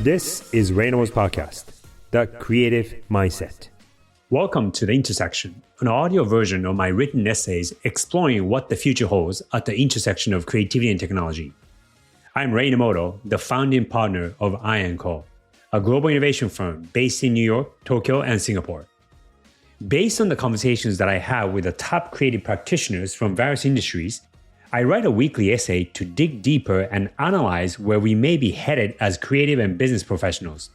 This is Reynolds Podcast, The Creative Mindset. Welcome to The Intersection, an audio version of my written essays exploring what the future holds at the intersection of creativity and technology. I'm Ray Nomoto, the founding partner of I & Co, a global innovation firm based in New York, Tokyo, and Singapore. Based on the conversations that I have with the top creative practitioners from various industries, I write a weekly essay to dig deeper and analyze where we may be headed as creative and business professionals.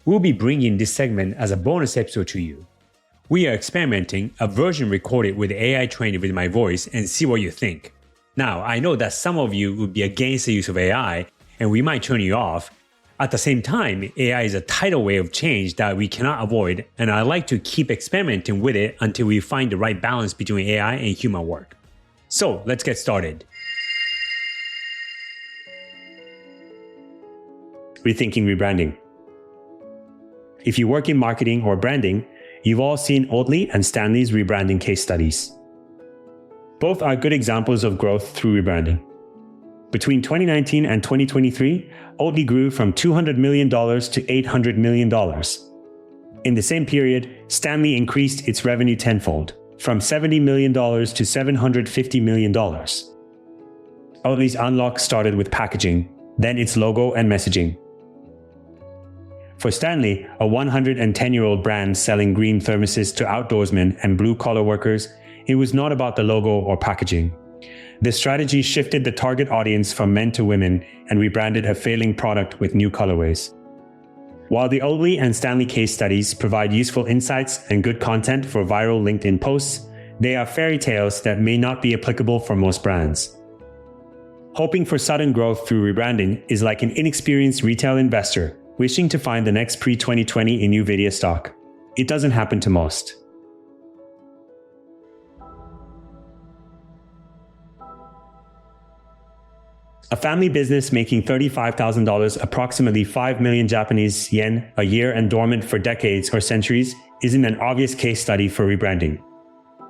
We'll be bringing this segment as a bonus episode to you. We are experimenting a version recorded with AI training with my voice and see what you think. Now, I know that some of you would be against the use of AI and we might turn you off. At the same time, AI is a tidal wave of change that we cannot avoid, and I like to keep experimenting with it until we find the right balance between AI and human work. So let's get started. Rethinking rebranding. If you work in marketing or branding, you've all seen Oatly and Stanley's rebranding case studies. Both are good examples of growth through rebranding. Between 2019 and 2023, Oatly grew from $200 million to $800 million. In the same period, Stanley increased its revenue tenfold, from $70 million to $750 million. Oatly's unlock started with packaging, then its logo and messaging. For Stanley, a 110-year-old brand selling green thermoses to outdoorsmen and blue-collar workers, it was not about the logo or packaging. The strategy shifted the target audience from men to women and rebranded a failing product with new colorways. While the Oatly and Stanley case studies provide useful insights and good content for viral LinkedIn posts, they are fairy tales that may not be applicable for most brands. Hoping for sudden growth through rebranding is like an inexperienced retail investor wishing to find the next pre-2020 in NVIDIA stock. It doesn't happen to most. A family business making $35,000, approximately 5 million Japanese yen a year and dormant for decades or centuries, isn't an obvious case study for rebranding.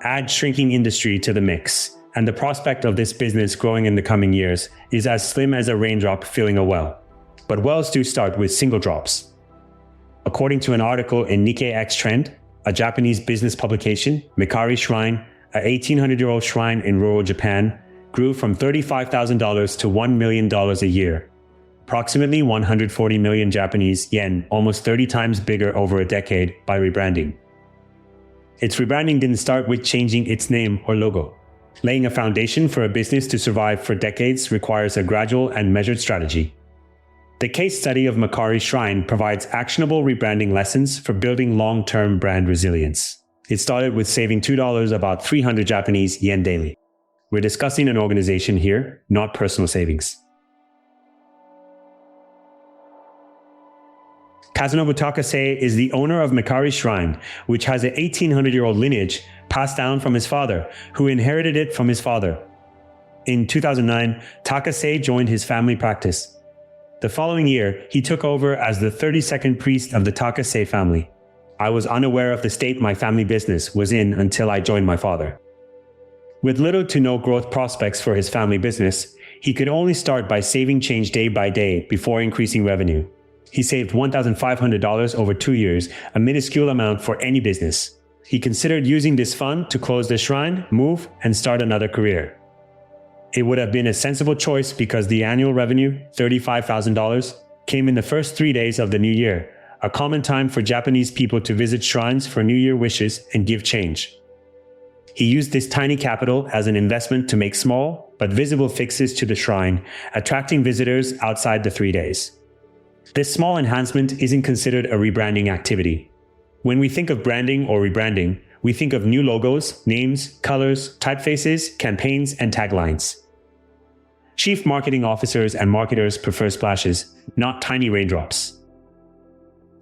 Add shrinking industry to the mix, and the prospect of this business growing in the coming years is as slim as a raindrop filling a well. But wells do start with single drops. According to an article in Nikkei X Trend, a Japanese business publication, Mikari Shrine, a 1800-year-old shrine in rural Japan, grew from $35,000 to $1 million a year. Approximately 140 million Japanese yen, almost 30 times bigger over a decade, by rebranding. Its rebranding didn't start with changing its name or logo. Laying a foundation for a business to survive for decades requires a gradual and measured strategy. The case study of Mikari Shrine provides actionable rebranding lessons for building long-term brand resilience. It started with saving $2, about 300 Japanese yen daily. We're discussing an organization here, not personal savings. Kazunobu Takase is the owner of Mikari Shrine, which has an 1800-year-old lineage passed down from his father, who inherited it from his father. In 2009, Takase joined his family practice. The following year, he took over as the 32nd priest of the Takase family. I was unaware of the state my family business was in until I joined my father. With little to no growth prospects for his family business, he could only start by saving change day by day before increasing revenue. He saved $1,500 over 2 years, a minuscule amount for any business. He considered using this fund to close the shrine, move, and start another career. It would have been a sensible choice because the annual revenue, $35,000, came in the first 3 days of the new year, a common time for Japanese people to visit shrines for New Year wishes and give change. He used this tiny capital as an investment to make small but visible fixes to the shrine, attracting visitors outside the 3 days. This small enhancement isn't considered a rebranding activity. When we think of branding or rebranding, we think of new logos, names, colors, typefaces, campaigns, and taglines. Chief marketing officers and marketers prefer splashes, not tiny raindrops.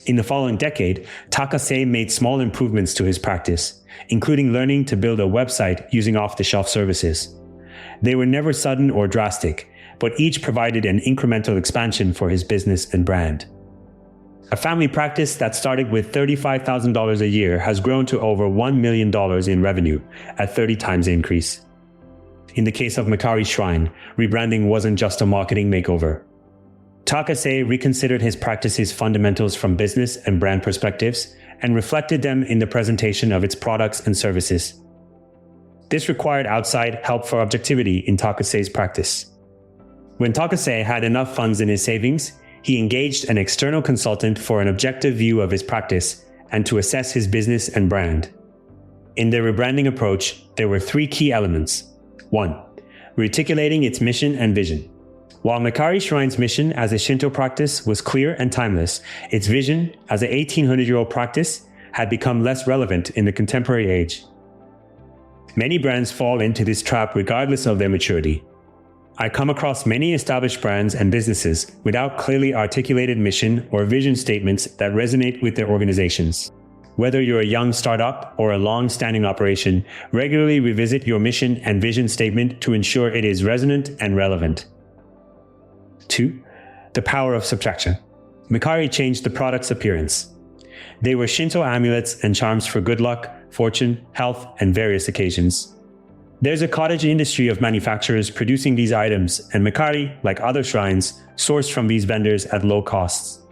In the following decade, Takase made small improvements to his practice, including learning to build a website using off-the-shelf services. They were never sudden or drastic, but each provided an incremental expansion for his business and brand. A family practice that started with $35,000 a year has grown to over $1 million in revenue, a 30 times increase. In the case of Mikari Shrine, rebranding wasn't just a marketing makeover. Takase reconsidered his practice's fundamentals from business and brand perspectives and reflected them in the presentation of its products and services. This required outside help for objectivity in Takase's practice. When Takase had enough funds in his savings, he engaged an external consultant for an objective view of his practice and to assess his business and brand. In the rebranding approach, there were 3 key elements. 1. Reticulating its mission and vision. While Mikari Shrine's mission as a Shinto practice was clear and timeless, its vision as an 1800-year-old practice had become less relevant in the contemporary age. Many brands fall into this trap regardless of their maturity. I come across many established brands and businesses without clearly articulated mission or vision statements that resonate with their organizations. Whether you're a young startup or a long-standing operation, regularly revisit your mission and vision statement to ensure it is resonant and relevant. 2. The power of subtraction. Mikari changed the product's appearance. They were Shinto amulets and charms for good luck, fortune, health, and various occasions. There's a cottage industry of manufacturers producing these items, and Mikari, like other shrines, sourced from these vendors at low costs.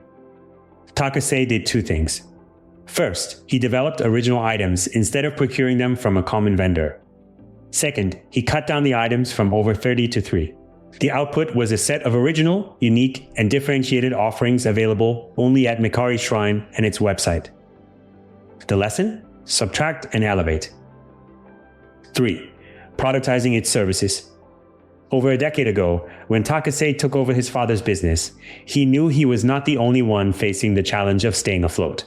Takase did 2 things. First, he developed original items instead of procuring them from a common vendor. Second, he cut down the items from over 30 to 3. The output was a set of original, unique, and differentiated offerings available only at Mikari Shrine and its website. The lesson? Subtract and elevate. 3. Productizing its services. Over a decade ago, when Takase took over his father's business, he knew he was not the only one facing the challenge of staying afloat.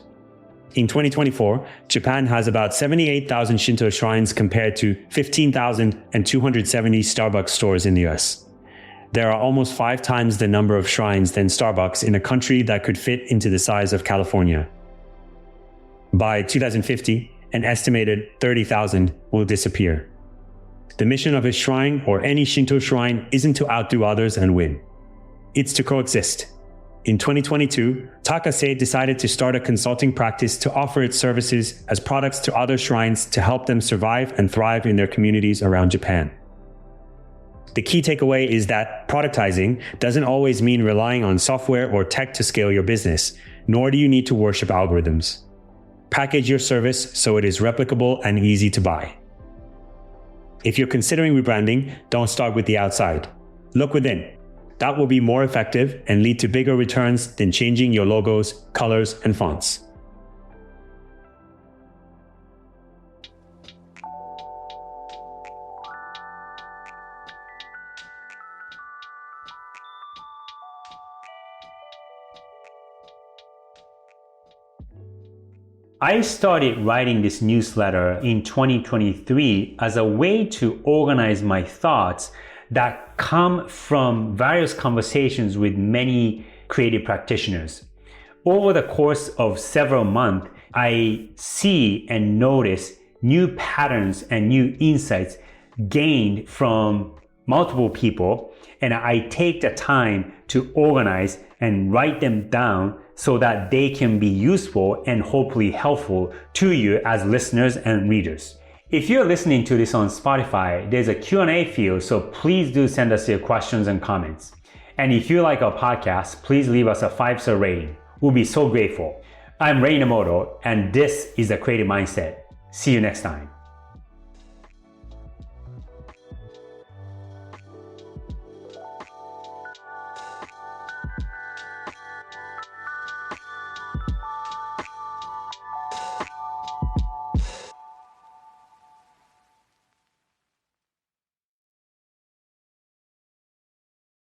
In 2024, Japan has about 78,000 Shinto shrines compared to 15,270 Starbucks stores in the US. There are almost 5 times the number of shrines than Starbucks in a country that could fit into the size of California. By 2050, an estimated 30,000 will disappear. The mission of a shrine or any Shinto shrine isn't to outdo others and win. It's to coexist. In 2022, Takase decided to start a consulting practice to offer its services as products to other shrines to help them survive and thrive in their communities around Japan. The key takeaway is that productizing doesn't always mean relying on software or tech to scale your business, nor do you need to worship algorithms. Package your service so it is replicable and easy to buy. If you're considering rebranding, don't start with the outside. Look within. That will be more effective and lead to bigger returns than changing your logos, colors, and fonts. I started writing this newsletter in 2023 as a way to organize my thoughts that come from various conversations with many creative practitioners. Over the course of several months, I see and notice new patterns and new insights gained from multiple people, and I take the time to organize and write them down so that they can be useful and hopefully helpful to you as listeners and readers. If you're listening to this on Spotify, there's a Q&A field, so please do send us your questions and comments. And if you like our podcast, please leave us a 5-star rating. We'll be so grateful. I'm Ray Namoto, and this is The Creative Mindset. See you next time.